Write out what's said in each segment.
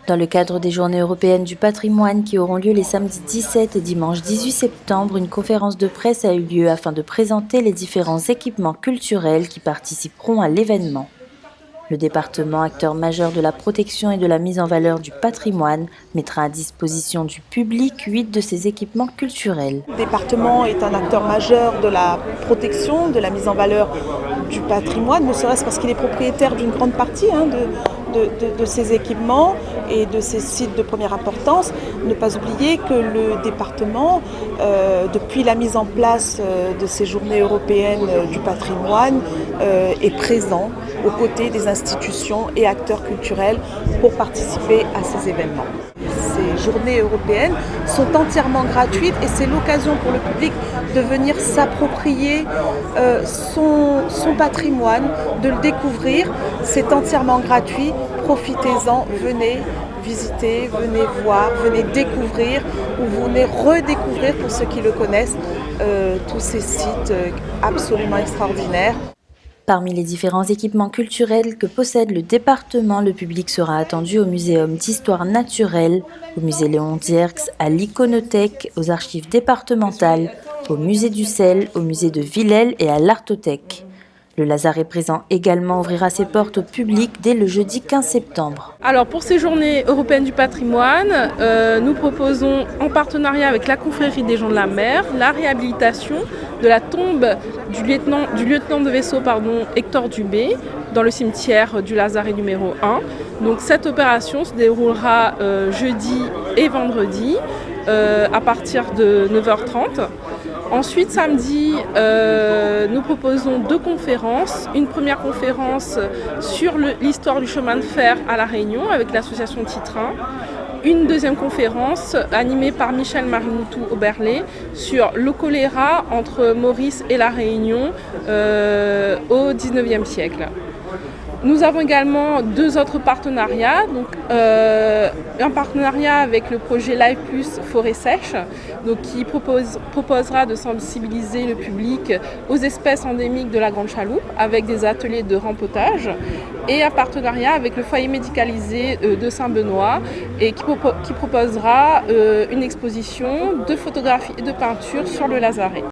Dans le cadre des Journées européennes du patrimoine qui auront lieu les samedis 17 et dimanche 18 septembre, une conférence de presse a eu lieu afin de présenter les différents équipements culturels qui participeront à l'événement. Le département, acteur majeur de la protection et de la mise en valeur du patrimoine, mettra à disposition du public 8 de ces équipements culturels. Le département est un acteur majeur de la protection, de la mise en valeur du patrimoine, ne serait-ce parce qu'il est propriétaire d'une grande partie de ces équipements et de ces sites de première importance. Ne pas oublier que le département, depuis la mise en place de ces journées européennes du patrimoine, est présent aux côtés des institutions et acteurs culturels pour participer à ces événements. Ces journées européennes sont entièrement gratuites et c'est l'occasion pour le public de venir s'approprier son patrimoine, de le découvrir. C'est entièrement gratuit, profitez-en, venez visiter, venez voir, venez découvrir ou venez redécouvrir pour ceux qui le connaissent tous ces sites absolument extraordinaires. Parmi les différents équipements culturels que possède le département, le public sera attendu au Muséum d'histoire naturelle, au musée Léon Dierx, à l'Iconothèque, aux archives départementales, au musée du Sel, au musée de Villèle et à l'Artothèque. Le Lazaret présent également ouvrira ses portes au public dès le jeudi 15 septembre. Alors pour ces journées européennes du patrimoine, nous proposons en partenariat avec la confrérie des gens de la mer la réhabilitation de la tombe du lieutenant de vaisseau Hector Dubé dans le cimetière du Lazaret numéro 1. Donc cette opération se déroulera jeudi et vendredi à partir de 9h30. Ensuite, samedi, nous proposons 2 conférences. Une première conférence sur l'histoire du chemin de fer à La Réunion avec l'association Titrin. Une deuxième conférence animée par Michel Marinoutou Oberlé sur le choléra entre Maurice et La Réunion au XIXe siècle. Nous avons également 2 autres partenariats, donc un partenariat avec le projet Live Plus Forêt Sèche, donc qui proposera de sensibiliser le public aux espèces endémiques de la Grande Chaloupe avec des ateliers de rempotage, et un partenariat avec le foyer médicalisé de Saint-Benoît et qui proposera une exposition de photographie et de peinture sur le Lazaret.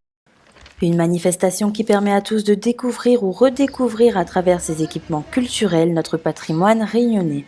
Une manifestation qui permet à tous de découvrir ou redécouvrir à travers ces équipements culturels notre patrimoine réunionnais.